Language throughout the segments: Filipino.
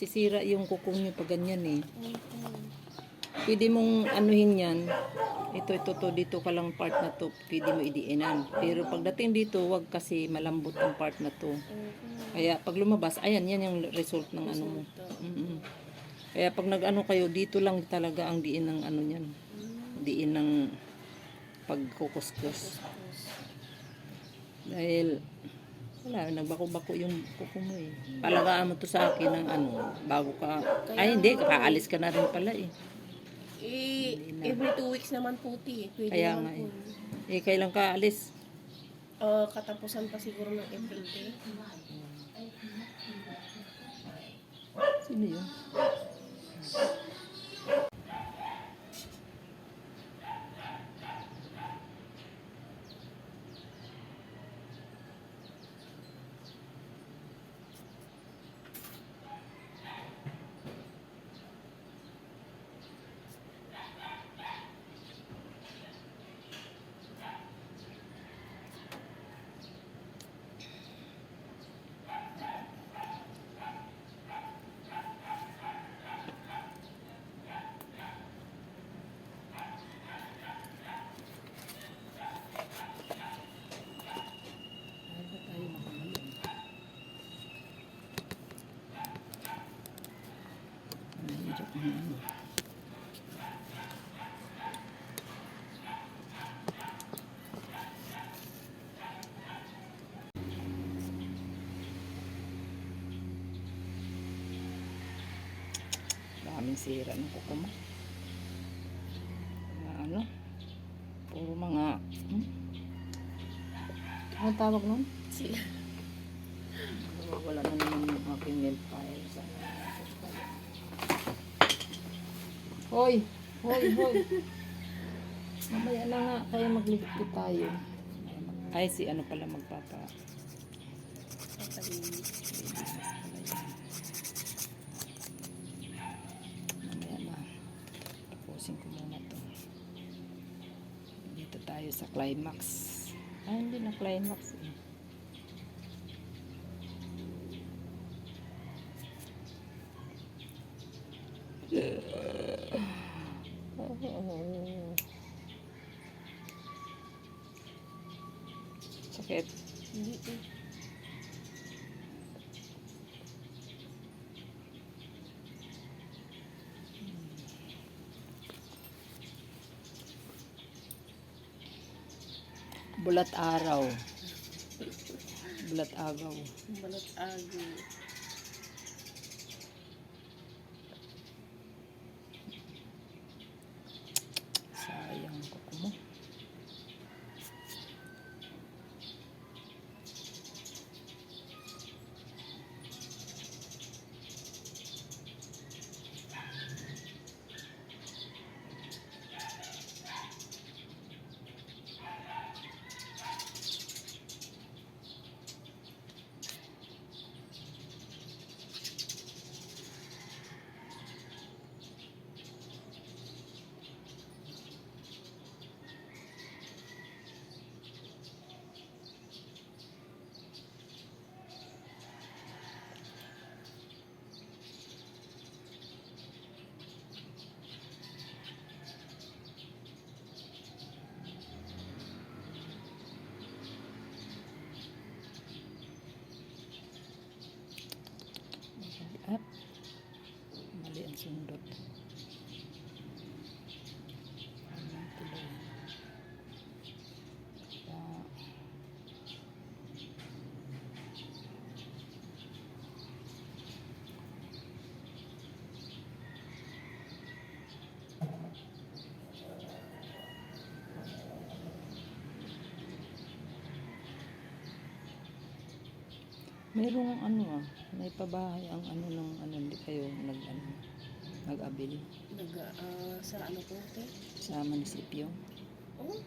sisira yung kuko nyo pag ganyan eh. Opo. Pwede mong anuhin yan. Ito, dito ka lang part na to. Pwede mo idiinan. Pero pagdating dito, wag kasi malambot ang part na to. Opo. Kaya pag lumabas, ayan, yan yung result ng ano mo. Mm-mm. Kaya pag nag-ano kayo, dito lang talaga ang diin ng ano yan. Diin ng pagkukuskus. Dahil, wala, nagbako-bako yung kuko mo eh. Palagaan mo to sa akin ng ano, bago ka, ay hindi, kaalis ka na rin pala eh. Every 2 weeks naman po, ti. Pwede Kaya naman nga po. eh. Kailan ka alis? Katapusan pa siguro ng April, ti. Sino yun? Daming sira ng kuko mo. Ano? Puro mga ano tawag nun? Wala na naman yung aking nail files. Hoy! Hoy! Hoy! Mamaya na nga, kaya magligpit tayo. Ay, si ano pala magpapa. Mamaya na. Tapusin ko muna to. Dito tayo sa climax. Ay, hindi na climax eh. Sakit. Hindi po. Bulat araw. Bulat agaw. Balat agi. Sayang kuko mo. At mali ang sundot. Ayan, tuloy. Mayroong ano may pabahay ang ano ng ano, hindi kayo nag-abili Sa ano po, te? sa munisipyo. Oh?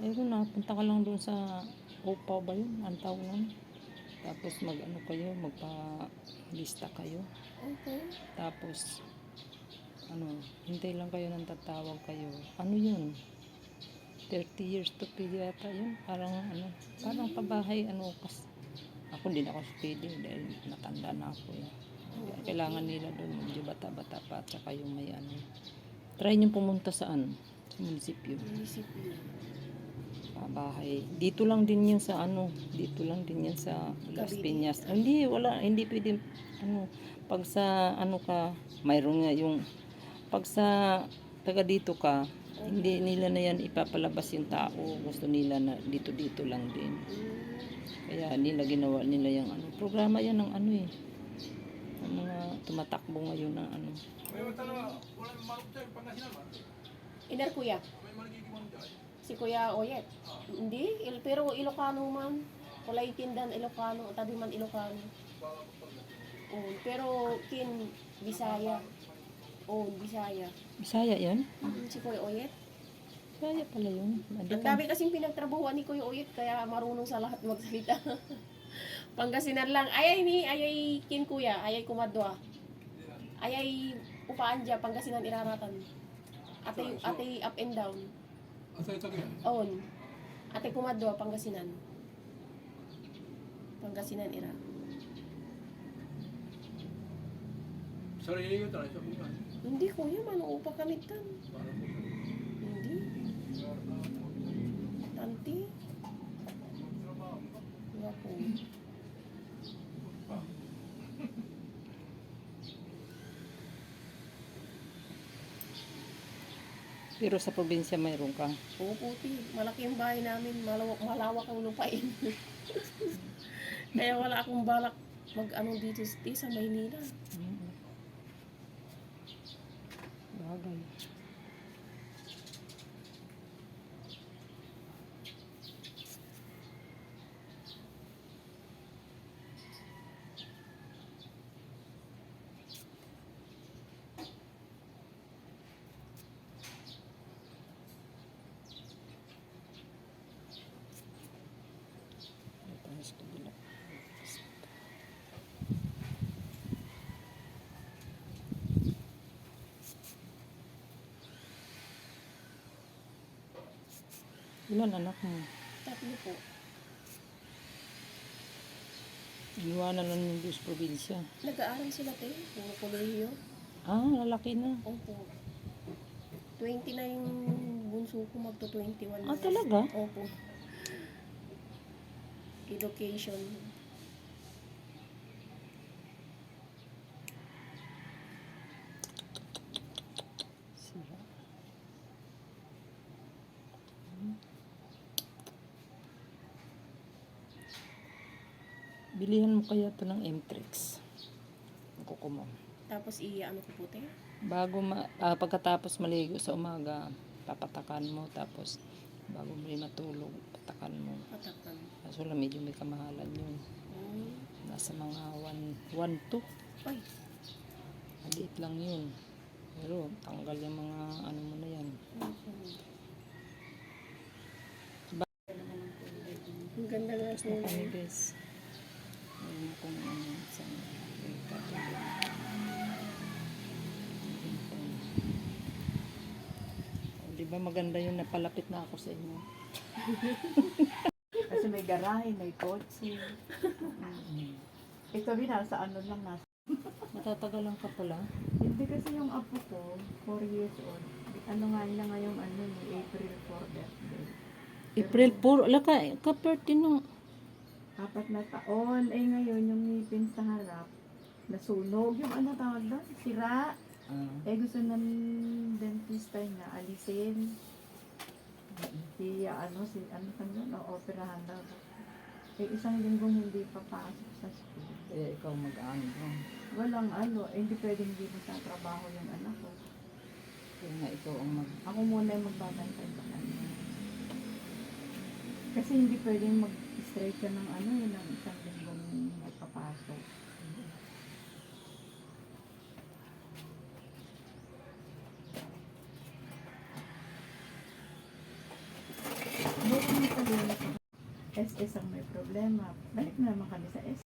Ayun na, punta ka lang doon sa Upaw ba yun? Ang tawag nun. Tapos mag-ano kayo, magpa-lista kayo. Okay. Tapos, ano, hintay lang kayo ng tatawag kayo. Ano yun? 30 years to pay yata yun. Parang ano, parang pabahay, ano, ako din ako pwede dahil natanda na ako yun. Kailangan nila doon, medyo bata-bata pa, at saka yung may ano. Try nyo pumunta saan? Sa munisipyo. Munisipyo. Bahay. Dito lang din yan sa ano, dito lang din yan sa Las Cavite. Piñas. Hindi, wala, hindi pwede, ano, pag sa, ano ka, mayroon nga yung, pag sa, taga dito ka, hindi nila na yan ipapalabas yung tao. Gusto nila na dito-dito lang din. Kaya nila ginawa nila yung ano, programa yan ng ano eh. Ang mga tumatakbo ngayon na ano. Inar kuya? Si Kuya Oyet. Hindi, pero Ilocano man. Kulay tindan Ilocano, tabi man Ilocano. Oh, pero kin Bisaya. Oh, Bisaya. Bisaya yan? Si Kuya Oyet. Bisaya pala yun. Ang dami kasing pinagtrabahuan ni Kuya Oyet kaya marunong sa lahat magsalita. Pangasinan lang. Ayay kin kuya, ayay kumadwa. Ayay upaan dya, Pangasinan iraratan. Ate up and down. On. Ate kumadwa, Pangasinan. Pangasinan ira. Sarili ko tayo sa bukan. Hindi kuya, manuupa kanitan. Hindi. Tanti. Wala po. Pero sa probinsya mayroon ka. Oo, puti. Malaki yung bahay namin. Malawak ang lupain. Kaya wala akong balak mag-ano dito sa Maynila. Bagay. Ilan anak mo? Tatlo po. Iniwanan lang yung sa probinsya. Nag-aaral sila tayo. Mga kolehiyo. Ah, lalaki na. Opo. 20 na yung bunso ko. Magto 21 na. Ah, talaga? Opo. Education. Sira. Bilihan mo kaya to ng M-Trix. Kuko mo. Tapos ano ko po tayo? Pagkatapos maligo sa umaga, papatakan mo. Tapos, bago mo rin matulog, patakan mo. Patakan. Kaso lang medyo may kamahalan yun. Nasa mga 1-2. Ay, Maliit lang yun. Pero, tanggal yung mga ano mo na yan. ang ganda nga Tapos po. na kami, guys. Ayun mo kung ano, isang diba maganda yun, napalapit na ako sa inyo. Kasi may garahe, may kotse. Ito rin, nasa ano lang, nasa. Matatagalan ka pala. Hindi kasi yung apo ko, 4 years old. Ano nga nila ngayong ano, April 4 birthday. April 4, ala ka 13 nung 4 na taon. Eh ngayon, yung ngipin sa harap, nasunog. Yung ano tawag doon? Sira. Eh gusto ng dentista niya, alisin. Si ano kanya, operahan daw. Eh isang linggong hindi papasok sa school. eh, ikaw mag-ano. Walang ano, eh, hindi pwedeng hindi mo sa trabaho yung anak ko. Kaya nga ikaw ang Ako muna yung magbabantay sa kanya. Kasi hindi pwedeng mag-straight ka ng ano, yun ang isang linggong magpapasok. SS ang may problema. Balik na naman kami sa SS.